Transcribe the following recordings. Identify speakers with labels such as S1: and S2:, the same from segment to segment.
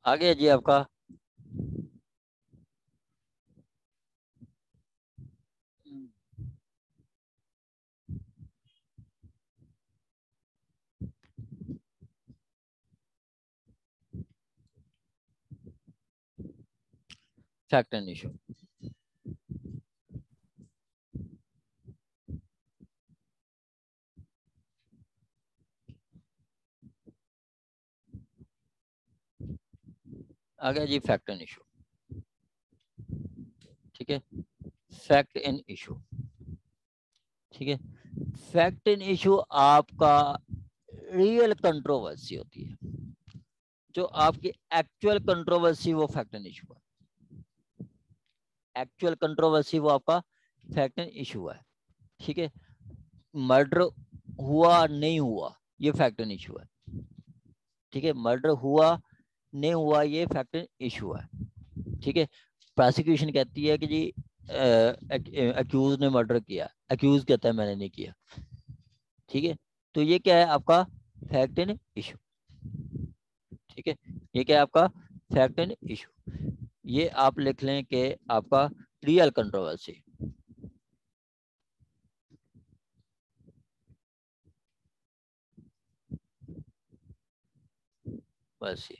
S1: आगे जी आपका fact and issue. आ गया जी फैक्ट एंड इशू। ठीक है, फैक्ट एंड इशू। ठीक है, फैक्ट एंड इशू आपका रियल कंट्रोवर्सी होती है, जो आपकी एक्चुअल कंट्रोवर्सी वो फैक्ट एंड इशू है। एक्चुअल कंट्रोवर्सी वो आपका फैक्ट एंड इशू है। ठीक है, मर्डर हुआ नहीं हुआ ये फैक्ट एंड इशू है। ठीक है, मर्डर हुआ नहीं हुआ ये फैक्ट एंड इशू है। ठीक है, प्रोसिक्यूशन कहती है कि जी अक्यूज ने मर्डर किया, अक्यूज कहता है मैंने नहीं किया। ठीक है, तो ये क्या है आपका फैक्ट एंड इशू। ठीक है, ये क्या है आपका फैक्ट एंड इशू। ये आप लिख लें कि आपका रियल कंट्रोवर्सी। बस ये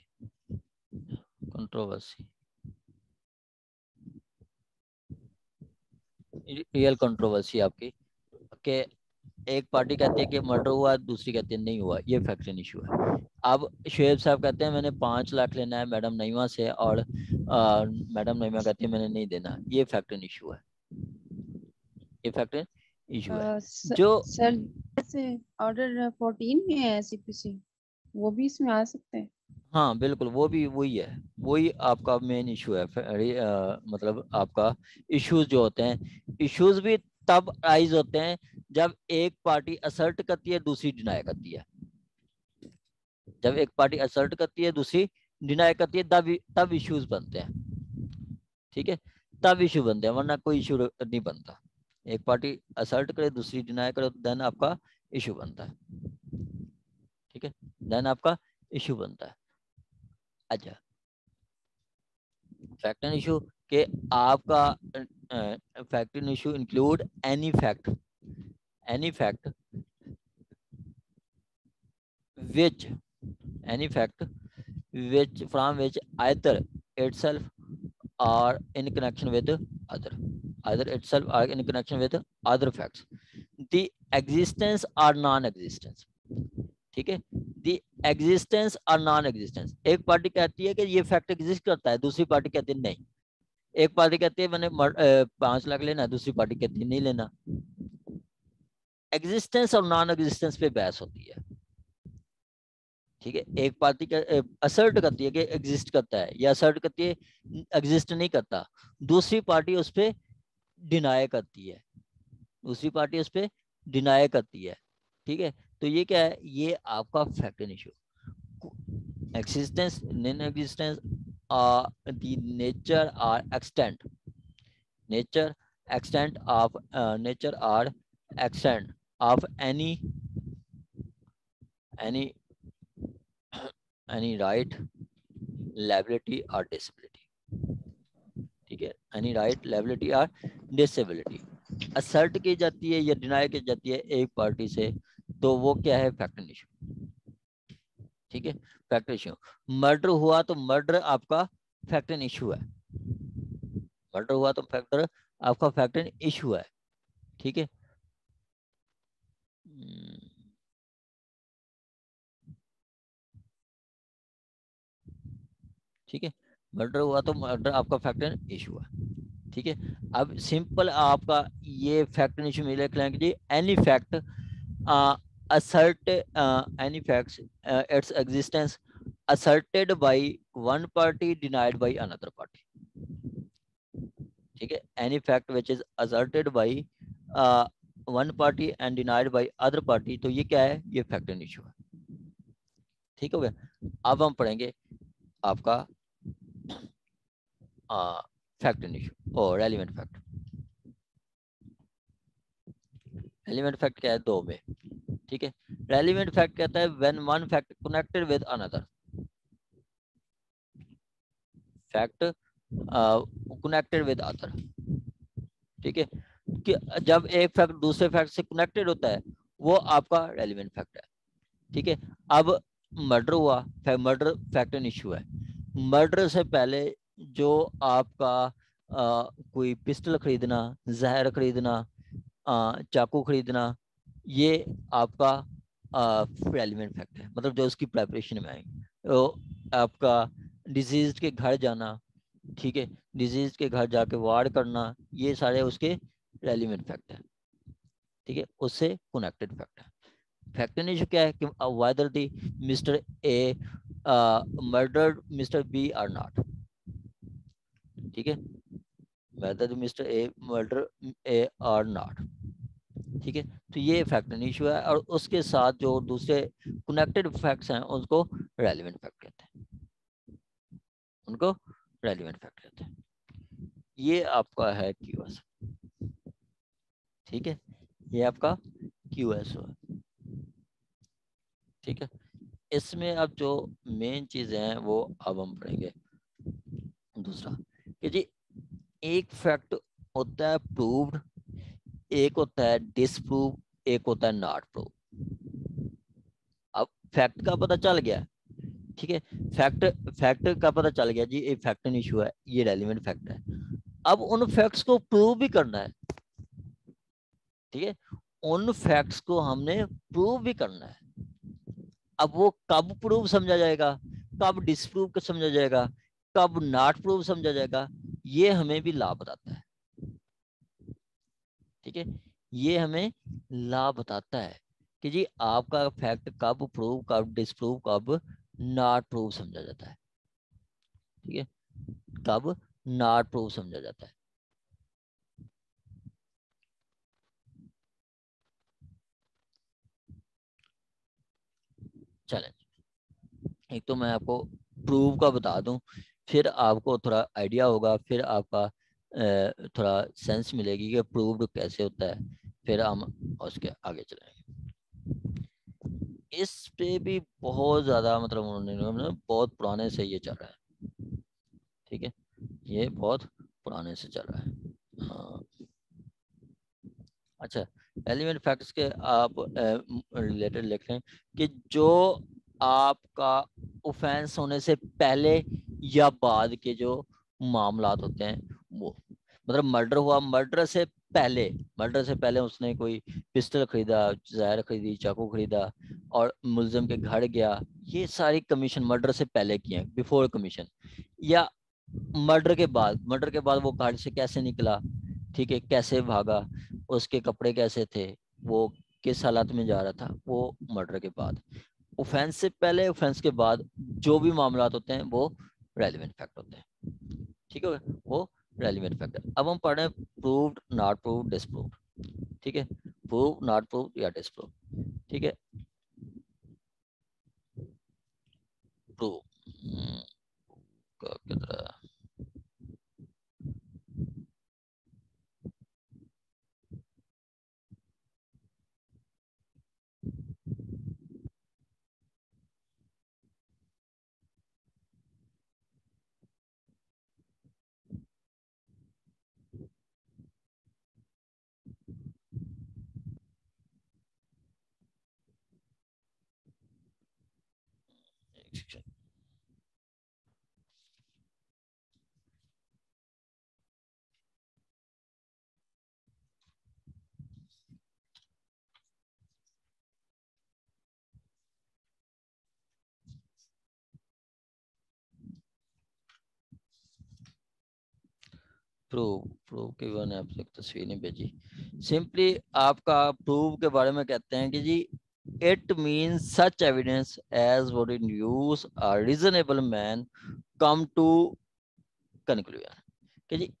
S1: कंट्रोवर्सी, रियल कंट्रोवर्सी आपकी के एक पार्टी कहती है कि मर्डर हुआ, दूसरी कहती है नहीं हुआ, ये फैक्ट एंड इशू है। अब शुएब साहब कहते हैं मैंने 5 लाख लेना है मैडम नईमा से, और मैडम नईमा कहती है मैंने नहीं देना, ये फैक्ट एंड इशू है। ये फैक्ट एंड इशू है जो
S2: सर जैसे ऑर्डर 14 में है सीपीसी, वो भी इसमें आ सकते हैं।
S1: हाँ बिल्कुल, वो भी वही है, वही आपका मेन इशू है। मतलब आपका इश्यूज जो होते हैं, इश्यूज भी तब राइज होते हैं जब एक पार्टी असर्ट करती है दूसरी डिनाई करती है। जब एक पार्टी असर्ट करती है दूसरी डिनाई करती है तब इश्यूज बनते हैं। ठीक है, तब इशू बनते हैं, वरना कोई इशू नहीं बनता। एक पार्टी असर्ट करे दूसरी डिनाई करे देन आपका इशू बनता है। ठीक है, देन आपका इशू बनता है। अच्छा, फैक्ट एंड इशू के आपका fact and issue include any fact which any fact which from which either itself or in connection with other, either itself or in connection with other facts, the existence or non-existence। ठीक है, दी existence और non existence. एक party कहती है कि ये fact exist करता है, दूसरी पार्टी कहती है नहीं। एक पार्टी कहती है मैंने 5 लाख लेना, दूसरी पार्टी कहती है नहीं लेना। एग्जिस्टेंस और नॉन एग्जिस्टेंस पे बहस होती है। ठीक है, एक पार्टी असर्ट करती है कि एग्जिस्ट करता है, या असर्ट करती है एग्जिस्ट नहीं करता, दूसरी पार्टी उस पर डिनाई करती है, दूसरी पार्टी उस पर डिनाई करती है। ठीक है, तो ये क्या है, ये आपका fact and issue. Existence, non existence, the nature or extent, nature extent of nature or extent of any any right, liability or disability। ठीक है, एनी राइट, लायबिलिटी और डिसेबिलिटी असर्ट की जाती है या डिनाई की जाती है एक पार्टी से, तो वो क्या है फैक्ट एंड इशू। ठीक है, फैक्ट इशू। मर्डर हुआ तो मर्डर आपका फैक्ट एंड इशू है, मर्डर हुआ तो फैक्टर आपका फैक्ट एंड इशू है। ठीक है, ठीक है, मर्डर हुआ तो मर्डर आपका फैक्ट एंड इशू है। ठीक है, अब सिंपल आपका ये फैक्ट एंड इशू में लिख लेंगे जी, any fact assert any facts its existence asserted by one party denied by another party। ठीक है, any fact which is asserted by one party and denied by other party, तो ये क्या है, ये फैक्ट एंड इशू है। ठीक हो गया, अब हम पढ़ेंगे आपका फैक्ट एंड इशू और रेलिवेंट फैक्ट। रेलिवेंट फैक्ट क्या है, दो में। ठीक है, रेलिवेंट फैक्ट कहता है when one fact connected with another. Fact connected with other. ठीक है, कि जब एक फैक्ट दूसरे फैक्ट से कनेक्टेड होता है वो आपका रेलिवेंट फैक्ट है। ठीक है, अब मर्डर हुआ, मर्डर फैक्ट एंड इशू है। मर्डर से पहले जो आपका कोई पिस्टल खरीदना, जहर खरीदना, चाकू खरीदना, ये आपका रेलिवेंट फैक्ट है, मतलब जो उसकी प्रेपरेशन में आएंगे। तो आपका डिजीज के घर जाना, ठीक है, डिजीज के घर जाके वार्ड करना, ये सारे उसके रेलिवेंट फैक्ट है। ठीक है, उससे कनेक्टेड फैक्ट है। फैक्ट एंड इशू क्या है कि whether the mister A murdered mister B or not. ठीक है, whether the mister A murder A or not. ठीक है, तो ये फैक्ट एंड इशू है, और उसके साथ जो दूसरे कनेक्टेड फैक्ट्स हैं उसको रेलिवेंट फैक्ट कहते हैं, उनको रेलिवेंट फैक्ट कहते हैं। ये आपका है क्यूएस। ठीक है, ये आपका क्यूएस है। ठीक है, इसमें अब जो मेन चीजें हैं वो अब हम पढ़ेंगे। दूसरा कि जी एक फैक्ट होता है प्रूव्ड, एक होता है डिसप्रूव, एक होता है नॉट प्रूव। अब फैक्ट का पता चल गया, ठीक है, फैक्ट का पता चल गया जी, एक फैक्ट एंड इशू है, ये रेलिवेंट फैक्ट है। अब उन फैक्ट्स को प्रूव भी करना है। ठीक है, उन फैक्ट्स को हमने प्रूव भी करना है। अब वो कब प्रूव समझा जाएगा, कब डिसप्रूव समझा जाएगा, कब नॉट प्रूव समझा जाएगा, ये हमें भी लॉ बताता है। ठीक है, ये हमें लॉ बताता है कि जी आपका फैक्ट कब प्रूव, कब डिसप्रूव, कब नॉट प्रूव समझा जाता है। ठीक है, कब नॉट प्रूव समझा जाता है। चलें, एक तो मैं आपको प्रूव का बता दूं, फिर आपको थोड़ा आइडिया होगा, फिर आपका थोड़ा सेंस मिलेगी कि प्रूव्ड कैसे होता है, फिर हम उसके आगे चलेंगे। इस पे भी बहुत ज़्यादा मतलब उन्होंने बहुत पुराने से ये चल रहा है। ठीक है, ये बहुत पुराने से चल रहा है। हाँ, अच्छा, एलिमेंट फैक्ट्स के आप रिलेटेड लिख लें कि जो आपका ऑफेंस होने से पहले या बाद के जो मामलात होते हैं, वो मतलब मर्डर हुआ, मर्डर से पहले उसने कोई पिस्टल खरीदा, जहर खरीदी, चाकू खरीदा और मुलजिम के घर गया, ये सारी कमीशन मर्डर से पहले की है, बिफोर कमीशन। या मर्डर के बाद वो घर से कैसे निकला, ठीक है, कैसे भागा, उसके कपड़े कैसे थे, वो किस हालत में जा रहा था, वो मर्डर के बाद। ऑफेंस से पहले, ऑफेंस के बाद जो भी मामलात होते हैं वो रेलिवेंट फैक्ट होते हैं। ठीक है, वो रेलिवेंट फैक्ट है। अब हम पढ़ रहे हैं प्रूव्ड, नॉट प्रूव्ड, डिसप्रूव्ड। ठीक है, प्रूव, नॉट प्रूव या डिसप्रूव। ठीक है, प्रूव कितना प्रूव, प्रूव की मैंने आपसे एक तस्वीर नहीं भेजी। सिंपली आपका प्रूव के बारे में कहते हैं कि जी it means such evidence as would induce a reasonable man come to conclusion. कि जी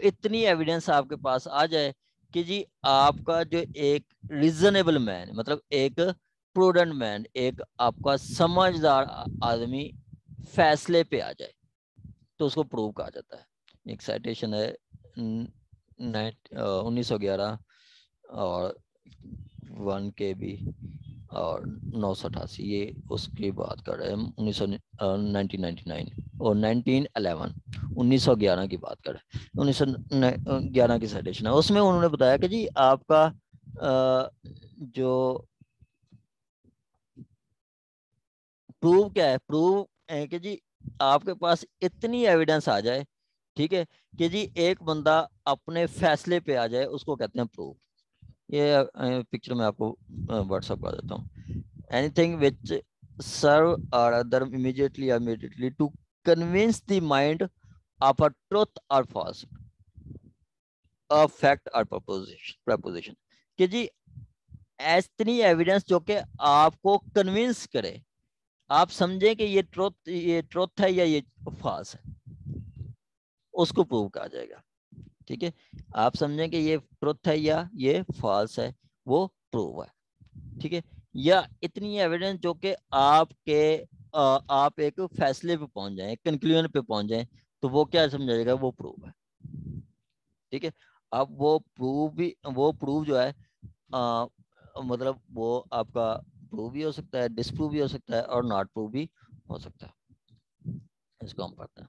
S1: इतनी एविडेंस आपके पास आ जाए कि जी आपका जो एक रीजनेबल मैन, मतलब एक प्रूडेंट मैन, एक आपका समझदार आदमी फैसले पे आ जाए, तो उसको प्रूव कहा जाता है। एक साइटेशन है 1911 और 1 KB और 988, ये उसकी बात कर रहे हैं हम 1999। और 1911 की बात करें, 1911 की साइटेशन है, उसमें उन्होंने बताया कि जी आपका जो प्रूव क्या है, प्रूव है कि जी आपके पास इतनी एविडेंस आ जाए, ठीक है, कि जी एक बंदा अपने फैसले पे आ जाए, उसको कहते हैं प्रूव। ये पिक्चर में आपको व्हाट्सएप कर देता हूँ। Anything which serve or other immediately to convince the mind of a truth or false, a fact or proposition, कि जी इतनी एविडेंस जो कि आपको कन्विंस करे, आप समझें कि ये ट्रुथ है या ये फॉल्स है, उसको प्रूव कहा जाएगा। ठीक है, आप समझें कि ये ट्रुथ है या ये फॉल्स है, वो प्रूव है। ठीक है, या इतनी एविडेंस जो कि आप एक फैसले पे पहुंच जाए, कंक्लूजन पे पहुंच जाए, तो वो क्या समझा जाएगा, वो प्रूव है। ठीक है, अब वो प्रूव जो है मतलब वो आपका प्रूव भी हो सकता है, डिसप्रूव भी हो सकता है और नॉट प्रूव भी हो सकता है। इसको हम पढ़ते हैं।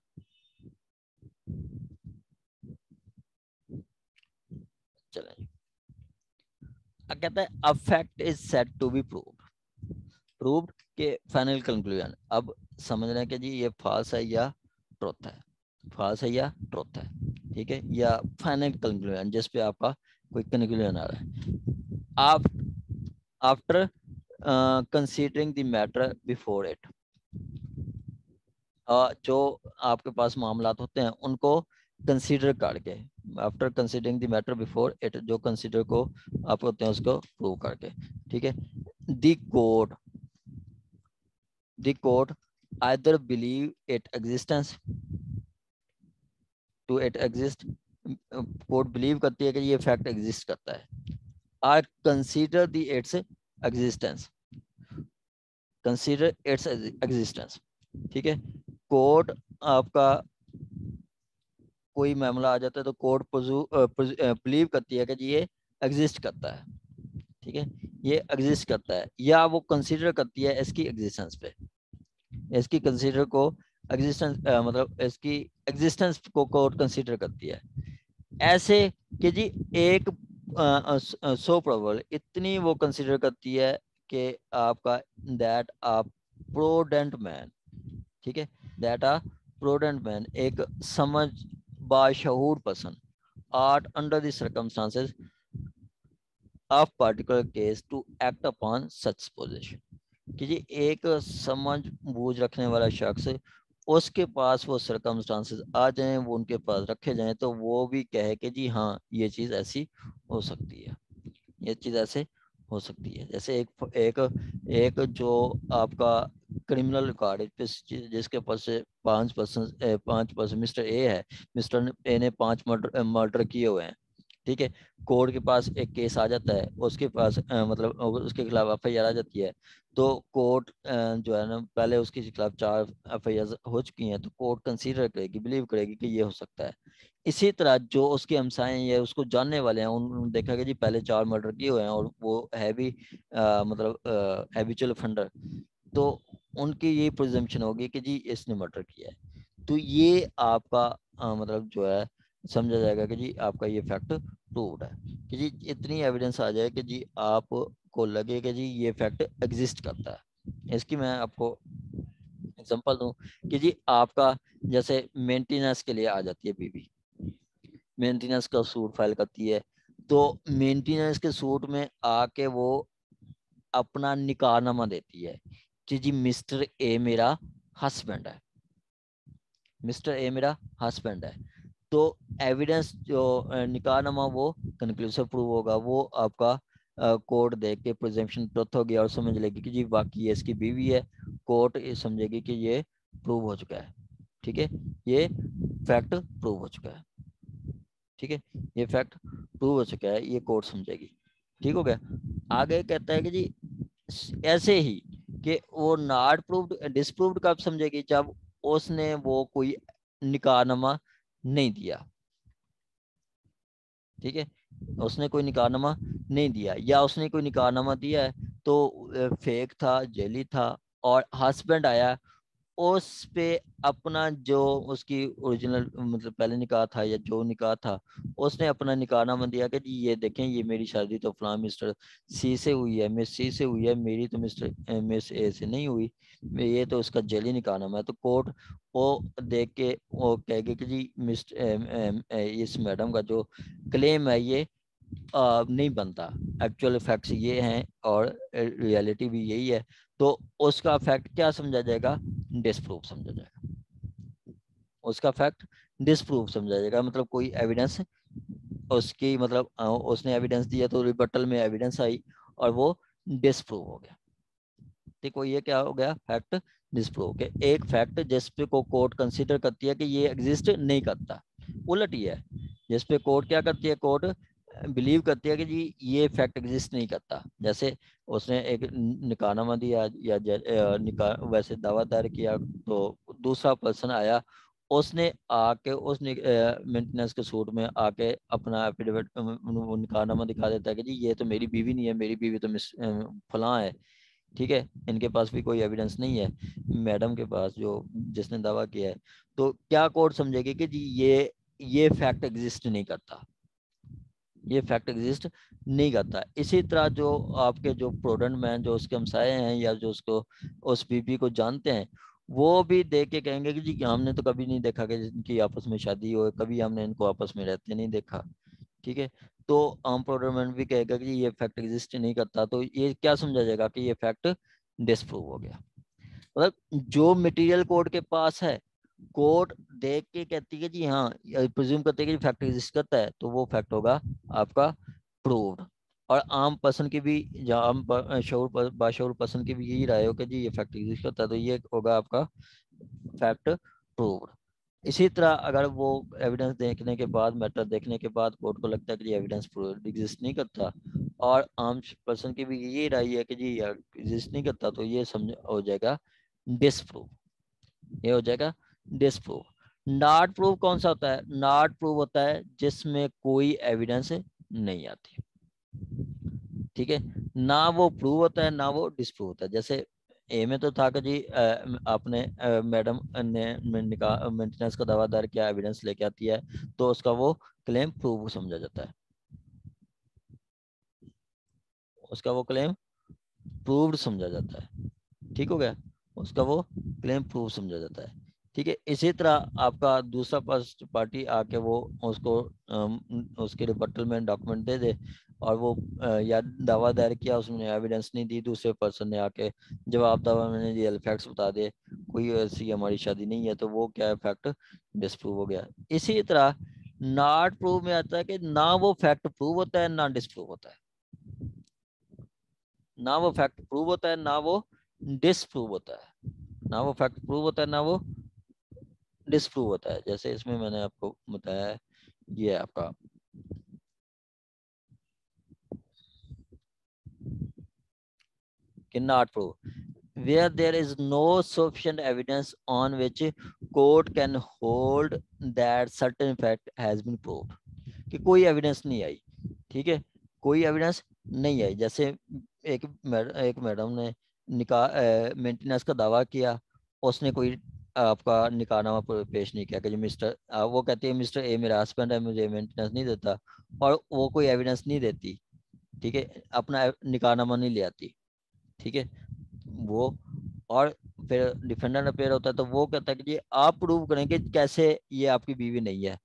S1: चलें, कहता है a fact is said to be proved के फाइनल कंक्लूजन। अब समझ रहे हैं कि जी ये फॉल्स है या ट्रुथ है, फॉल्स है या ट्रुथ है। ठीक है, या फाइनल कंक्लूजन जिस पे आपका कोई कंक्लूजन आ रहा है। आप after considering the matter before it, जो आपके पास मामलात होते हैं उनको कंसीडर करके, after considering the matter before it, जो कंसीडर को आप होते हैं उसको प्रूव करके। ठीक है, the court either believe it existence to it exist, court believe करती है कि ये फैक्ट एग्जिस्ट करता है, और consider the its existence, consider its existence. ठीक है, कोर्ट आपका कोई मामला आ जाता है तो कोर्ट बिलीव करती है कि ये एग्जिस्ट करता है। ठीक है, ये एग्जिस्ट करता है, या वो कंसीडर करती है इसकी एग्जिस्टेंस पे, इसकी कंसीडर को एग्जिस्टेंस मतलब इसकी एग्जिस्टेंस को कोर्ट कंसीडर करती है। ऐसे कि जी एक सो प्रोबेबल, इतनी वो कंसीडर करती है कि आपका दैट अ प्रूडेंट मैन, ठीक है, दैट अ प्रूडेंट मैन, एक समझ बाशऊर person, ought under the circumstances of particular case to act upon such position, कि जी एक समझ बूझ रखने वाला शख्स, उसके पास वो सर्कमस्टांसेस आ जाएं, वो उनके पास रखे जाएं, तो वो भी कहे कि जी हाँ ये चीज़ ऐसी हो सकती है, ये चीज़ ऐसे हो सकती है। जैसे एक एक जो आपका क्रिमिनल रिकॉर्ड है, जिसके पास से 5% मिस्टर ए है, मिस्टर ए ने 5 मर्डर किए हुए हैं। ठीक है, कोर्ट के पास एक केस आ जाता है, उसके पास मतलब उसके खिलाफ एफआईआर आ जाती है, तो कोर्ट जो है ना, पहले उसके खिलाफ 4 एफआईआर हो चुकी हैं, तो कोर्ट कंसीडर करेगी, बिलीव करेगी कि ये हो सकता है। इसी तरह जो उसके हमसाए या उसको जानने वाले हैं, उन्होंने देखा कि जी पहले 4 मर्डर किए हुए हैं और वो है भी मतलब हैबिचुअल ऑफेंडर, तो उनकी ये प्रिजम्पशन होगी कि जी इसने मर्डर किया है। तो ये आपका मतलब जो है समझा जाएगा कि जी आपका ये फैक्ट प्रूव्ड है, कि जी इतनी एविडेंस आ जाए कि जी आपको लगे कि जी ये फैक्ट एग्जिस्ट करता है। इसकी मैं आपको एग्जांपल दूं कि जी आपका जैसे मेंटेनेंस के लिए आ जाती है बीवी, मेंटेनेंस का सूट फाइल करती है, तो मेंटेनेंस के सूट में आके वो अपना निकाहनामा देती है कि जी मिस्टर ए मेरा हस्बैंड है, मिस्टर ए मेरा हस्बैंड है। तो एविडेंस जो निकाहनामा वो कंक्लूसिव प्रूव होगा, वो आपका कोर्ट देख के प्रिजम्पशन ट्रुथ होगी और समझ लेगी कि जी बाकी ये इसकी बीवी है, कोर्ट ये समझेगी कि ये प्रूव हो चुका है। ठीक है, ये फैक्ट प्रूव हो चुका है। ठीक है, ये फैक्ट प्रूव हो चुका है, ये कोर्ट समझेगी। ठीक हो गया। आगे कहता है कि जी ऐसे ही कि वो नॉट प्रूव्ड डिसप्रूव्ड कब समझेगी, जब उसने वो कोई निकाहनामा नहीं दिया। ठीक है, उसने कोई निकाहनामा नहीं दिया, या उसने कोई निकाहनामा दिया है तो फेक था, जेली था, और हस्बैंड आया, उस पे अपना जो उसकी ओरिजिनल मतलब पहले निकाह था या जो निकाह था, उसने अपना निकाहनामा दिया कि जी ये देखें ये मेरी शादी तो फलां मिस्टर सी से हुई है, मिस सी से हुई है, मेरी तो मिस्टर मिस ए से नहीं हुई, ये तो उसका जेली निकाहनामा है। तो कोर्ट वो देख के वो कहेगी कि जी मिस्टर इस मैडम का जो क्लेम है ये नहीं बनता, एक्चुअल फैक्ट्स ये हैं और रियलिटी भी यही है, तो उसका फैक्ट क्या समझा जाएगा, डिसप्रूव समझा जाएगा। उसका फैक्ट डिसप्रूव समझा जाएगा, मतलब कोई एविडेंस उसकी मतलब उसने एविडेंस दिया तो रिबटल में एविडेंस आई और वो डिसप्रूव हो गया। देखो ये क्या हो गया, फैक्ट डिसप्रूव हो गया। एक फैक्ट जिस पे को कोर्ट कंसीडर करती है कि ये एग्जिस्ट नहीं करता, उलट ही है, जिस पे कोर्ट क्या करती है, कोर्ट बिलीव करती है कि जी ये फैक्ट एग्जिस्ट नहीं करता। जैसे उसने एक निकाहनामा दिया या निकाह वैसे दावा दायर किया, तो दूसरा पर्सन आया, उसने आके उस मेंटेनेंस के सूट में आके अपना एफिडेविट निकाहनामा दिखा देता है कि जी ये तो मेरी बीवी नहीं है, मेरी बीवी तो मिस फलां है, ठीक है, इनके पास भी कोई एविडेंस नहीं है, मैडम के पास जो जिसने दावा किया है, तो क्या कोर्ट समझेगी कि जी ये फैक्ट एग्जिस्ट नहीं करता, ये फैक्ट एग्जिस्ट नहीं करता। इसी तरह जो आपके जो प्रोडेंट मैन जो उसके हमसाए हैं या जो उसको उस बीबी को जानते हैं, वो भी देख के कहेंगे कि जी हमने तो कभी नहीं देखा कि इनकी आपस में शादी हो, कभी हमने इनको आपस में रहते नहीं देखा, ठीक है। तो आम प्रोडेंट भी कहेगा कि ये फैक्ट एग्जिस्ट नहीं करता, तो ये क्या समझा जाएगा कि ये फैक्ट डिसप्रूव हो गया। मतलब जो मटेरियल कोर्ट के पास है, कोर्ट देख के कहती है जी हाँ, प्रिज्यूम करते हैं कि फैक्ट एग्जिस्ट करता है, तो वो फैक्ट होगा आपका प्रूव्ड। और आम पर्सन की भी, जहाँ आम बाशऊर पर्सन की भी यही राय हो कि जी ये फैक्ट एग्जिस्ट करता है, तो ये होगा आपका फैक्ट प्रूव्ड। इसी तरह अगर वो एविडेंस देखने के बाद, मैटर देखने के बाद कोर्ट को लगता है कि एविडेंस एग्जिस्ट नहीं करता और आम पर्सन की भी यही राय है कि जी एग्जिस्ट नहीं करता, तो ये समझ हो जाएगा डिसप्रूव, ये हो जाएगा डिसप्रूव। नॉट प्रूव कौन सा होता है, नॉट प्रूव होता है जिसमें कोई एविडेंस नहीं आती, ठीक है, ना वो प्रूव होता है ना वो डिसप्रूव होता है। जैसे ए में तो था कि जी आपने मैडम ने मेंटेनेंस का दावा दायर किया, एविडेंस लेके आती है, तो उसका वो क्लेम प्रूव समझा जाता है, उसका वो क्लेम प्रूव्ड समझा जाता है, ठीक हो गया, उसका वो क्लेम प्रूव समझा जाता है, ठीक है। इसी तरह आपका दूसरा पार्टी आके वो उसको उसके रिबटल में डॉक्यूमेंट दे दे और वो या दावा दायर किया, उसने एविडेंस नहीं दी, दूसरे पर्सन ने आके जवाब दावा मैंने रियल फैक्ट्स बता दे, कोई ऐसी हमारी शादी नहीं है, तो वो क्या है, फैक्ट डिसप्रूव हो गया। इसी तरह नॉट प्रूव में आता है कि ना वो फैक्ट प्रूव होता है ना डिसप्रूव होता है, ना वो फैक्ट प्रूव होता है ना वो डिसप्रूव होता है, ना वो फैक्ट प्रूव होता है ना वो डिसप्रूव होता है। जैसे इसमें मैंने आपको बताया है, ये आपका कि not prove where there is no sufficient evidence on which court can hold that certain fact has been proved, कि कोई एविडेंस नहीं आई, ठीक है, कोई एविडेंस नहीं आई। जैसे एक मैडम ने निकाह मेंटेनेंस का दावा किया, उसने कोई आपका निकाहनामा पेश नहीं किया कि मिस्टर वो कहती है मिस्टर ए मेरा हस्बैंड है, मुझे मेंटेनेंस नहीं देता, और वो कोई एविडेंस नहीं देती, ठीक है, अपना निकाहनामा नहीं ले आती, ठीक है, वो और फिर डिफेंडेंट अपेयर होता है, तो वो कहता है कि जी आप प्रूव करें कि कैसे ये आपकी बीवी नहीं है,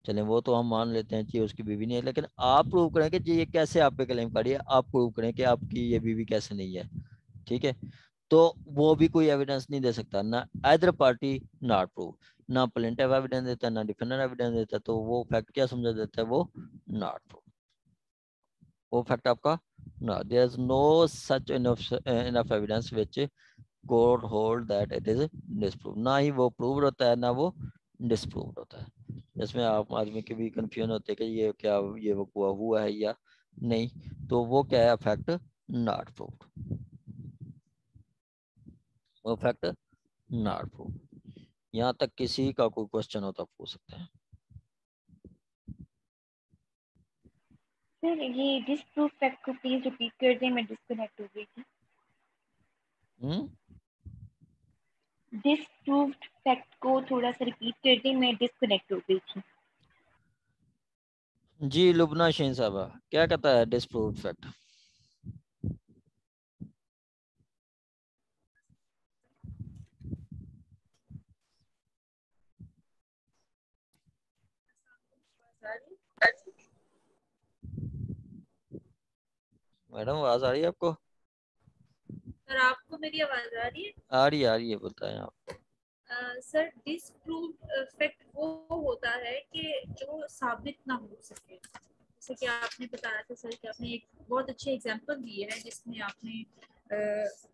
S1: चलें वो तो हम मान लेते हैं कि उसकी बीवी नहीं है, लेकिन आप प्रूव करें कि जी ये कैसे आप पे क्लेम कर रही है, आप प्रूव करें कि आपकी ये बीवी कैसे नहीं है, ठीक है, तो वो भी कोई एविडेंस नहीं दे सकता, ना आइदर पार्टी नॉट प्रूव, ना प्लेंटिफ एविडेंस देता है ना डिफेंडेंट एविडेंस देता है, तो वो फैक्ट क्या समझा देता है, वो नॉट प्रूव, वो फैक्ट आपका ना, there is no such enough evidence which court hold that it is disprove, ना ही वो प्रूव होता है ना वो डिसप्रूव होता है। जिसमें आप आदमी के भी कंफ्यूजन होते हैं कि ये क्या ये हुआ है या नहीं, तो वो क्या है, फैक्ट नॉट प्रूव्ड, वो फैक्ट नॉट प्रूव्ड। यहाँ तक किसी का कोई क्वेश्चन हो तो आप पूछ सकते हैं।
S3: सर ये डिसप्रूव फैक्ट को प्लीज रिपीट कर दें, मैं डिस्कनेक्ट हो गई थी। डिसप्रूव्ड फैक्ट को थोड़ा सा रिपीट कर दें, मैं डिस्कनेक्ट हो गई थी।
S1: जी लुबना शेन साहबा, क्या कहता है डिस्प्रूव्ड फैक्ट? मैडम आवाज आ रही है आपको?
S4: सर आपको मेरी आवाज आ रही है?
S1: आ रही है, बताएं आप।
S4: सर डिसप्रूव्ड फैक्ट वो होता है कि जो साबित ना हो सके। जैसे कि आपने बताया था सर कि आपने एक बहुत अच्छे एग्जांपल दिए हैं जिसमें आपने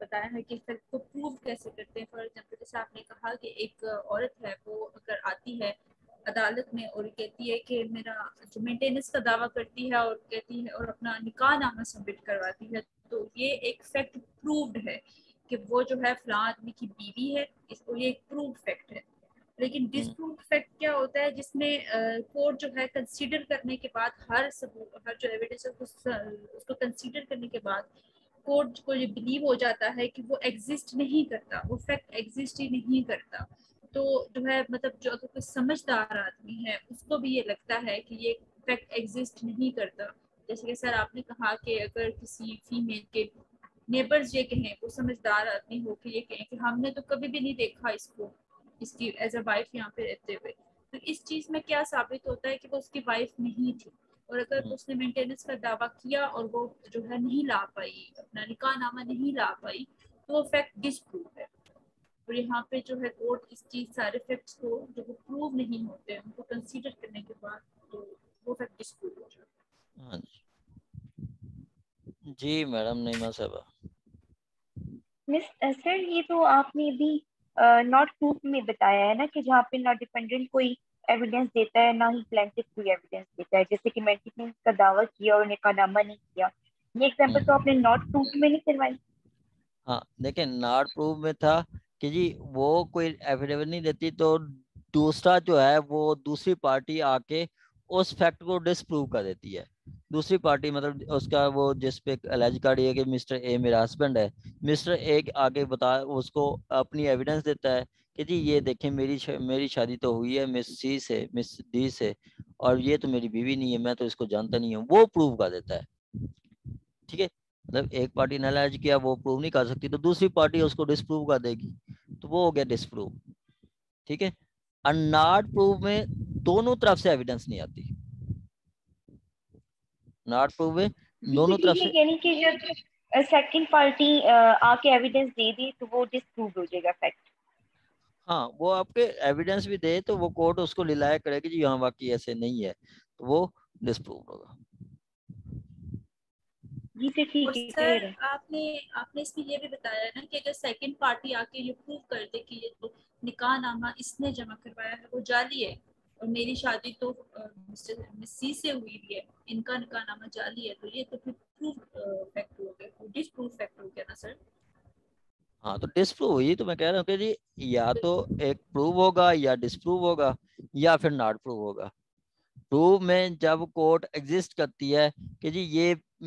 S4: बताया है कि फैक्ट को प्रूव कैसे करते हैं। फॉर एग्जांपल जैसे आपने कहा कि एक औरत है वो अगर आती है अदालत में और कहती है कि मेरा जो मेंटेनेंस का दावा करती है और कहती है और अपना निकाह नामा सबमिट करवाती है, तो ये एक फैक्ट प्रूव्ड है कि वो जो है फलां आदमी की बीवी है, इसको ये एक प्रूव फैक्ट है। लेकिन डिसप्रूव फैक्ट क्या होता है जिसमें कोर्ट जो है कंसीडर करने के बाद हर जो एविडेंस है उसको कंसीडर करने के बाद कोर्ट को ये बिलीव हो जाता है कि वो एग्जिस्ट नहीं करता, वो फैक्ट एग्जिस्ट ही नहीं करता। तो जो है मतलब जो अगर कोई समझदार आदमी है उसको भी ये लगता है कि ये फैक्ट एग्जिस्ट नहीं करता। जैसे कि सर आपने कहा कि अगर किसी फीमेल के नेबर्स ये कहें, वो समझदार आदमी हो कि ये कहें कि हमने तो कभी भी नहीं देखा इसको, इसकी एज अ वाइफ यहाँ पे रहते हुए, तो इस चीज में क्या साबित होता है कि वो उसकी वाइफ नहीं थी। और अगर उसने मेंटेनेंस का दावा किया और वो जो है नहीं ला पाई, अपना निकाहनामा नहीं ला पाई, तो वो फैक्ट डिसप्रूव है। और यहाँ पे जो है कोर्ट इस चीज सारे फैक्ट्स को जो वो प्रूव नहीं होते उनको कंसीडर करने के बाद तो वो फैक्ट डिसप्रूव हो जाता है।
S1: हाँ जी मैडम नईमा साहबा।
S3: मिस सर ये तो आपने भी नॉट प्रूफ में बताया है ना कि जहाँ पे ना डिपेंडेंट कोई एविडेंस देता है ना ही प्लेंटिफ कोई एविडेंस देता है, जैसे कि मेंटेनेंस का दावा किया और निकाहनामा नहीं किया। ये एग्जांपल तो आपने नॉट प्रूफ में नहीं करवाई।
S1: हाँ देखिए, नॉट प्रूफ में था कि जी वो कोई एफिडेविट नहीं देती, तो दूसरा जो है वो दूसरी पार्टी आके उस फैक्ट को डिसप्रूव कर देती है। दूसरी पार्टी मतलब उसका वो जिस पे एलिज गाड़ी है कि मिस्टर ए मेरा हस्बैंड है, मिस्टर ए आगे बता उसको अपनी एविडेंस देता है कि जी ये देखें मेरी शादी तो हुई है मिस सी से, मिस डी से, और ये तो मेरी बीवी नहीं है, मैं तो इसको जानता नहीं हूँ, वो प्रूव कर देता है। ठीक है, मतलब एक पार्टी ने एलाइज किया, वो प्रूव नहीं कर सकती, तो दूसरी पार्टी उसको डिसप्रूव कर देगी, तो वो हो गया डिसप्रूव। ठीक है, और नॉट प्रूव में दोनों तरफ से एविडेंस नहीं आती। नॉट प्रूव में
S3: जी तो
S1: दोनों तरफ
S3: ठीक है,
S1: से,
S3: यानी कि जब सेकंड पार्टी आके एविडेंस दे दी तो वो डिसप्रूव हो जाएगा फैक्ट।
S1: हाँ वो आपके एविडेंस भी दे तो वो कोर्ट उसको लिलाया करेगी जी हाँ वाकई ऐसे नहीं है, तो वो डिसप्रूव होगा।
S3: जी तो ठीक
S4: और
S3: है, क्लियर
S4: सर
S3: है।
S4: आपने आपने इसमें ये भी बताया ना कि अगर सेकंड पार्टी आके ये प्रूव कर दे कि ये तो निकाहनामा इसने जमा करवाया है वो जाली है और मेरी शादी तो मिस सी से हुई भी है, इनका निकाहनामा जाली है, तो ये तो फिर प्रूव फैक्ट हो गया, डिसप्रूव फैक्ट हो गया ना सर?
S1: हाँ तो डिसप्रूव हुई, तो मैं कह रहा हूँ कि जी या तो एक प्रूव होगा या डिसप्रूव होगा या फिर नॉट प्रूव होगा। प्रूव में जब कोर्ट एग्जिस्ट करती है कि जी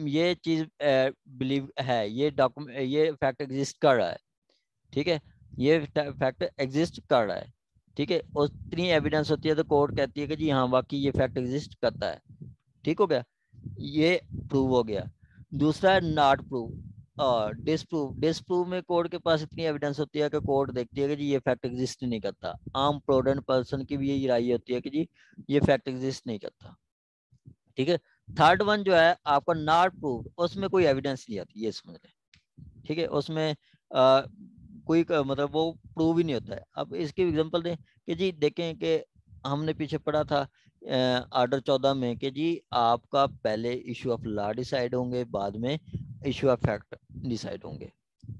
S1: ये चीज बिलीव है, ये डॉक्यूमेंट ये फैक्ट एग्जिस्ट कर रहा है, ठीक है, ये फैक्ट एग्जिस्ट कर रहा है, ठीक है, उतनी एविडेंस होती है तो कोर्ट कहती है कि जी हाँ वाकई ये फैक्ट एग्जिस्ट करता है। ठीक हो गया, ये प्रूव हो गया। दूसरा है नॉट प्रूव और डिसप्रूव। डिसप्रूव में कोर्ट के पास इतनी एविडेंस होती है कि कोर्ट देखती है कि जी ये फैक्ट एग्जिस्ट नहीं करता। आम प्रोडेंट पर्सन की भी यही राय होती है कि जी ये फैक्ट एग्जिस्ट नहीं करता। ठीक है, थर्ड वन जो है आपका नॉट प्रूव, उसमें कोई एविडेंस नहीं आती, ये समझ लें। ठीक है, उसमें मतलब वो प्रूव ही नहीं होता है। अब इसकी एग्जांपल दें कि जी देखें कि हमने पीछे पढ़ा था ऑर्डर 14 में कि जी आपका पहले इशू ऑफ लॉ डिसाइड होंगे, बाद में इशू ऑफ फैक्ट डिसाइड होंगे।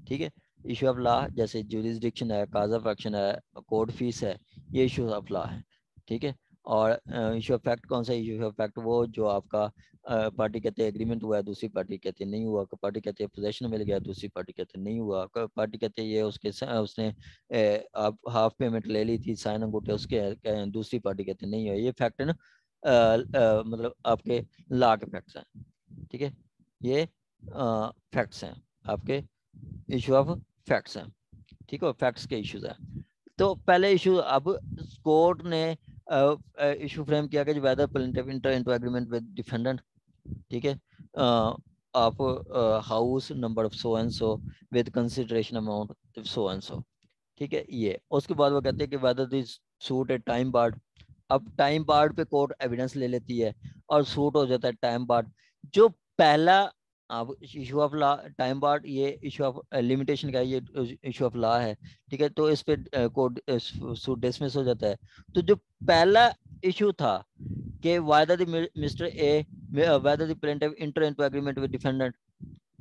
S1: ठीक है, इशू ऑफ लॉ जैसे जुरिस्डिक्शन है, काज ऑफ एक्शन है, कोर्ट फीस है, ये इशू ऑफ लॉ है। ठीक है, और इशू ऑफ फैक्ट कौन सा? इशू ऑफ फैक्ट वो जो आपका पार्टी कहते हैं एग्रीमेंट हुआ है, दूसरी पार्टी कहते हैं नहीं हुआ, पार्टी कहते हैं पोजेशन मिल गया, दूसरी पार्टी कहते हैं नहीं हुआ, पार्टी कहते हैं ये उसने आप हाफ पेमेंट ले ली थी, साइन अंगूठे उसके, दूसरी पार्टी कहते हैं नहीं हुआ। ये फैक्ट है ना, मतलब आपके लॉ के फैक्ट्स हैं। ठीक है, ये फैक्ट्स हैं आपके, इशू ऑफ फैक्ट्स हैं। ठीक है, फैक्ट्स के इश्यूज हैं। तो पहले इशू, अब कोर्ट ने इशू फ्रेम किया कि whether plaintiff enter into agreement with defendant, ठीक है, of house number of so and so with consideration amount so and so, ठीक है। ये उसके बाद वो कहते हैं कि whether this suit a time barred. अब टाइम बार्ड पे कोर्ट एविडेंस ले लेती है और सूट हो जाता है टाइम बार्ड। जो पहला अब issue of law time barred, ये इशू ऑफ लिमिटेशन का, ये इशू ऑफ लॉ है, ठीक है। तो इस पे कोर्ट सूट डिसमिस हो जाता है। तो जो पहला इशू था कि whether the Mr. A whether the plaintiff enter into agreement with defendant,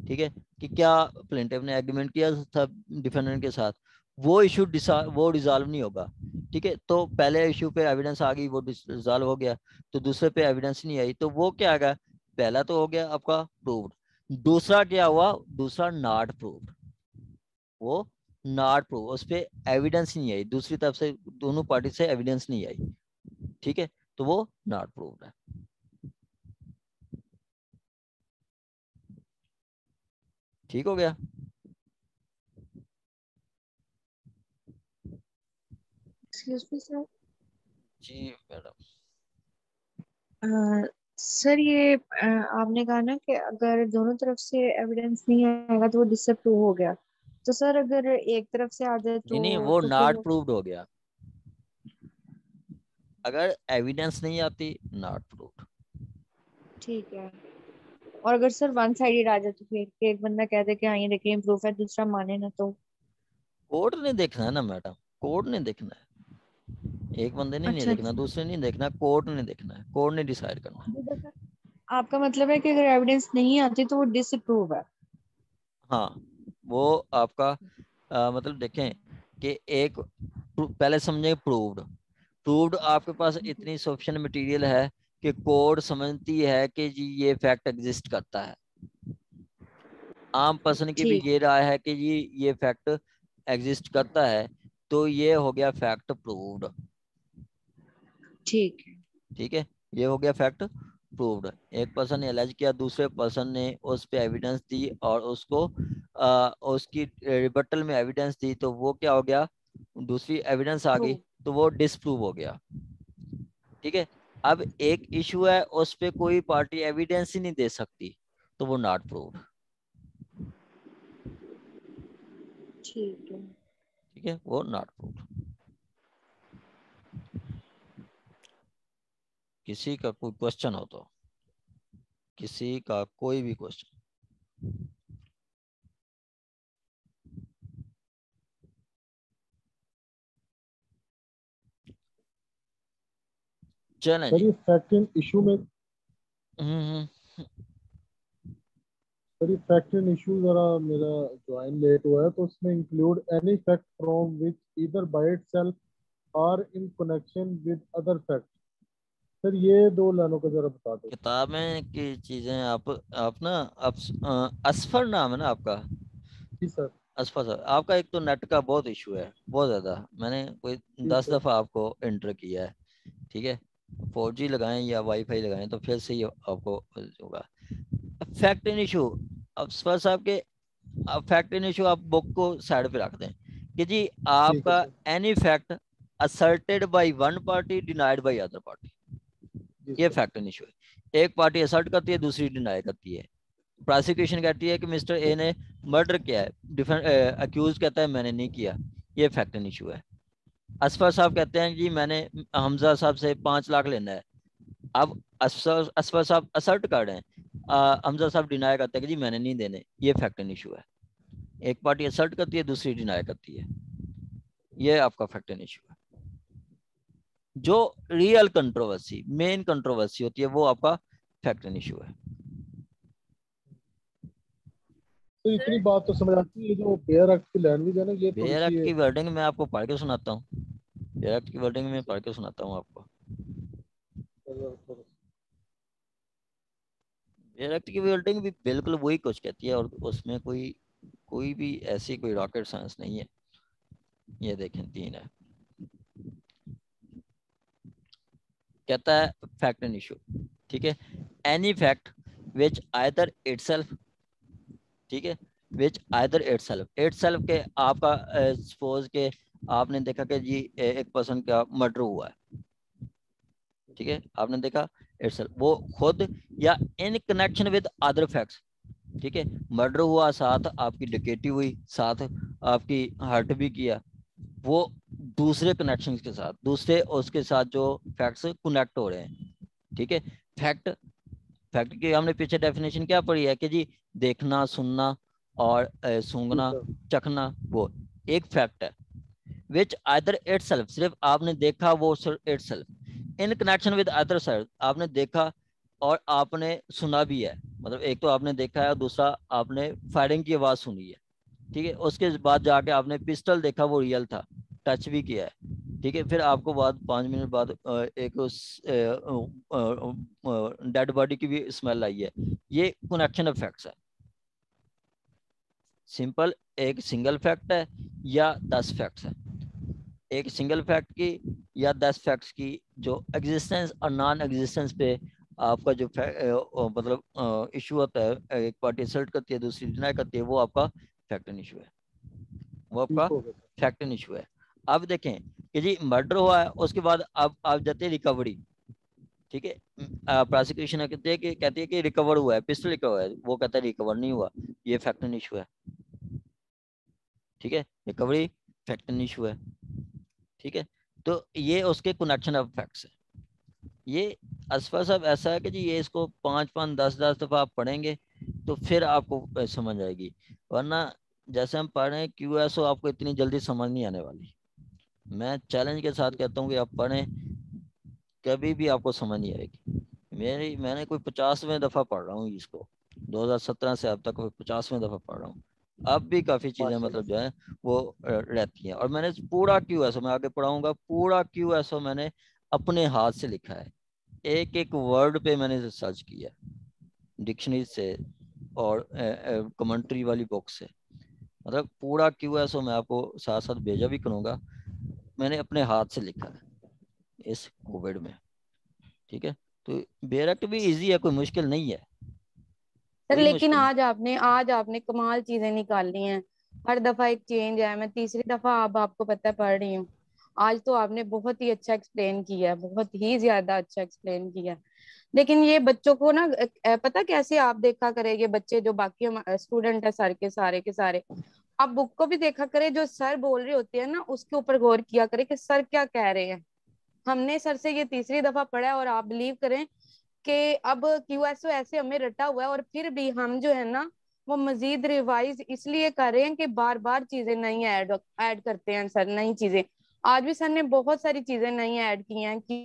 S1: ठीक है, कि क्या प्लेंटिफ ने एग्रीमेंट किया था डिफेंडेंट के साथ, वो इशू वो डिसॉल्व नहीं होगा, ठीक है। तो पहले इशू पे एविडेंस आ गई, वो डिसॉल्व हो गया। तो दूसरे पे एविडेंस नहीं आई, तो वो क्या आ गया, पहला तो हो गया आपका प्रूव्ड, दूसरा क्या हुआ, दूसरा नॉट प्रूव्ड। वो नॉट प्रूव, उस पे एविडेंस नहीं आई, दूसरी तरफ से दोनों पार्टी से एविडेंस नहीं आई, ठीक है, तो वो नॉट प्रूव्ड है। ठीक हो गया।
S2: Excuse me sir.
S1: जी मैडम।
S2: सर ये आपने कहा ना कि अगर दोनों तरफ से एविडेंस नहीं आएगा तो वो डिसअप्रूव हो गया। तो सर अगर एक तरफ से आ जाए
S1: नहीं,
S2: तो
S1: वो
S2: फिर
S1: नॉट प्रूव्ड हो गया। अगर एविडेंस नहीं आती, नॉट प्रूव्ड।
S2: ठीक है। और अगर सर वन साइडेड आ जाए तो फिर कि एक बंदा कह दे कि हाँ ये देखिए प्रूफ है, दूसरा माने ना, तो
S1: कोर्ट ने देखना है ना मैडम, कोर्ट ने देखना है, एक बंदे ने नहीं
S2: अच्छा
S1: देखना,
S2: अच्छा।
S1: दूसरे नहीं देखना, कोर्ट ने देखना है, कोर्ट ने डिसाइड करना है।
S2: तो सर आपका मतलब है कि अगर एविडेंस नहीं आती तो वो डिसअप्रूव है।
S1: हाँ, वो आपका मतलब देखें कि एक पहले समझे प्रूव्ड, प्रूव्ड आपके पास इतनी सफिशिएंट मटेरियल है कि कोर्ट समझती है कि जी ये फैक्ट एग्जिस्ट करता है। आम पर्सन की भी
S2: ठीक
S1: ये राय है कि जी ये फैक्ट एग्जिस्ट करता है, तो ये हो गया फैक्ट प्रूव्ड।
S2: ठीक है।
S1: ठीक है, ये हो गया फैक्ट प्रूव्ड। एक पर्सन ने एलिज किया, दूसरे पर्सन ने उस पे एविडेंस दी और उसको उसकी रिबटल में एविडेंस दी, तो वो क्या हो गया, दूसरी एविडेंस आ गई,
S2: प्रूव।
S1: तो वो डिसप्रूव हो गया। ठीक है, अब एक इशू है उस पे कोई पार्टी एविडेंस ही नहीं दे सकती, तो वो नॉट प्रूव्ड।
S2: ठीक है।
S1: ठीक है, वो नॉट प्रूव्ड। किसी का कोई क्वेश्चन हो तो, किसी का कोई भी क्वेश्चन। चलें
S5: सर
S1: जी।
S5: ये फैक्ट इन इशू में,
S1: हम्म।
S5: सर ये फैक्ट इन इशू जरा मेरा ज्वाइन लेट हुआ है, तो उसमें include any fact from which either by itself or in connection with other fact. Sir ये दो लाइनों को जरा बता दो।
S1: किताबें की चीजें आप ना, आप असफर नाम है ना आपका,
S5: जी सर।
S1: असफर सर, आपका एक तो नेट का बहुत इशू है, बहुत ज्यादा। मैंने कोई
S5: जी
S1: 10
S5: सर।
S1: दफा आपको एंटर किया है, ठीक है। 4G लगाएं या वाईफाई लगाएं तो फिर से ही आपको होगा। फैक्ट इन इशू, असफर साहब के फैक्ट इन इशू आप बुक को साइड पे रख दें कि जी
S5: ठीक है
S1: आपका
S5: sir.
S1: Any fact asserted by one party denied by other party,
S5: जी
S1: ये
S5: सर।
S1: फैक्ट इन इशू है। एक पार्टी असर्ट करती है, दूसरी डिनाई करती है। प्रोसिक्यूशन कहती है कि मिस्टर ए ने मर्डर किया है, डिफेंड अक्यूज कहता है मैंने नहीं किया, ये फैक्ट इन इशू है। असफर साहब कहते हैं कि मैंने हमजा साहब से 5 लाख लेना है। अब असफर साहब असर्ट कर रहे हैं, हमजा साहब डिनाई करते हैं कि जी मैंने नहीं देने, ये फैक्ट इन इशू है। एक पार्टी असर्ट करती है, दूसरी डिनाई करती है, ये आपका फैक्ट इन इशू है। जो रियल कंट्रोवर्सी, मेन कंट्रोवर्सी होती है, वो आपका फैक्ट इन इशू है।
S5: तो इतनी बात तो समझ आती है, ये जो बेयर एक्ट की लैंग्वेज है ना, ये थोड़ी
S1: बेयर
S5: सी
S1: एक्ट की वर्डिंग मैं आपको पढ़ के सुनाता हूँ, बेयर एक्ट की वर्डिंग में पढ़ के सुनाता हूँ आपको। बेयर एक्ट की वर्डिंग भी बिल्कुल वही कुछ कहती है, और उसमें कोई भी ऐसी कोई रॉकेट साइंस नहीं है। ये देखें 3 है, कहता है फैक्ट एंड इशू, ठीक है, any fact which either itself, ठीक है, विच आइदर इटसेल्फ, इटसेल्फ के आपका सपोज के आपने देखा कि जी एक पर्सन का मर्डर हुआ है, ठीक है, आपने देखा इट्सेल्फ, वो खुद या इन कनेक्शन विद अदर फैक्ट्स, ठीक है, मर्डर हुआ, साथ आपकी डकैती हुई, साथ आपकी हर्ट भी किया, वो दूसरे कनेक्शंस के साथ, दूसरे उसके साथ जो फैक्ट्स कनेक्ट हो रहे हैं, ठीक है। फैक्ट, फैक्ट की हमने पीछे डेफिनेशन क्या पढ़ी है कि जी देखना, सुनना और सूंघना, चखना, वो एक फैक्ट है। विच आइदर इटसेल्फ, सिर्फ आपने देखा वो itself, in connection with other self, आपने देखा और आपने सुना भी है, मतलब एक तो आपने देखा है, दूसरा आपने फायरिंग की आवाज सुनी है, ठीक है, उसके बाद जाके आपने पिस्टल देखा, वो रियल था, टच भी किया है, ठीक है, फिर आपको बाद 5 मिनट बाद एक डेड बॉडी की भी स्मेल आई है, ये कनेक्शन ऑफ फैक्ट्स है। सिंपल एक सिंगल फैक्ट है या 10 फैक्ट्स है, एक सिंगल फैक्ट की या 10 फैक्ट्स की जो एग्जिस्टेंस और नॉन एग्जिस्टेंस पे आपका जो मतलब इशू होता है, एक पार्टी असर्ट करती है, दूसरी डिनाई करती है, वो आपका फैक्ट एंड इशू है, वो आपका फैक्ट एंड इशू है। अब देखें कि जी मर्डर हुआ है, उसके बाद अब आप जाते हैं रिकवरी, ठीक है, प्रोसिक्यूशन कहती है कि रिकवर हुआ है, पिस्टल रिकवर है, वो कहता है रिकवर नहीं हुआ, ये फैक्ट एंड इशू है, ठीक है, रिकवरी फैक्ट एंड इशू है, ठीक है। तो ये उसके कनेक्शन ऑफ फैक्ट्स है। ये असफर साहब ऐसा है कि जी ये इसको 5-5 10-10 दफा आप पढ़ेंगे तो फिर आपको समझ आएगी, वरना जैसे हम पढ़ रहे हैं QSO आपको इतनी जल्दी समझ नहीं आने वाली। मैं चैलेंज के साथ कहता हूँ कि आप पढ़ें, कभी भी आपको समझ नहीं आएगी। मैंने कोई 50वें दफा पढ़ रहा हूँ इसको, 2017 से अब तक 50वें दफा पढ़ रहा हूँ, अब भी काफी चीजें मतलब जो है वो रहती हैं। और मैंने पूरा QSO, मैं आगे पढ़ाऊंगा, पूरा QSO मैंने अपने हाथ से लिखा है, एक एक वर्ड पे मैंने सर्च किया डिक्शनरी से और कमेंट्री वाली बुक से, मतलब पूरा QSO मैं आपको साथ साथ भेजा भी करूंगा, मैंने अपने हाथ से लिखा है इस कोविड में, ठीक है। तो बेरक्ट भी इजी है, कोई मुश्किल नहीं है,
S6: सर
S1: कोई
S6: लेकिन
S1: मुश्किल नहीं।
S6: आज आपने कमाल चीजें निकाली हैं, हर दफा एक चेंज है। मैं तीसरी दफा अब आपको पता है पढ़ रही हूँ। आज तो आपने बहुत ही अच्छा एक्सप्लेन किया है, बहुत ही ज्यादा अच्छा एक्सप्लेन किया है। लेकिन ये बच्चों को ना पता कैसे आप देखा करेंगे, बच्चे जो बाकी स्टूडेंट है सर के सारे, आप बुक को भी देखा करें, जो सर बोल रहे होते हैं ना उसके ऊपर गौर किया करें कि सर क्या कह रहे हैं। हमने सर से ये तीसरी दफा पढ़ा है और आप बिलीव करें कि अब QSO ऐसे हमें रटा हुआ है, और फिर भी हम जो है ना वो मजीद रिवाइज इसलिए कर रहे हैं कि बार बार चीजें नई ऐड ऐड करते हैं सर, नई चीजें। आज भी सर ने बहुत सारी चीजें नई ऐड की हैं कि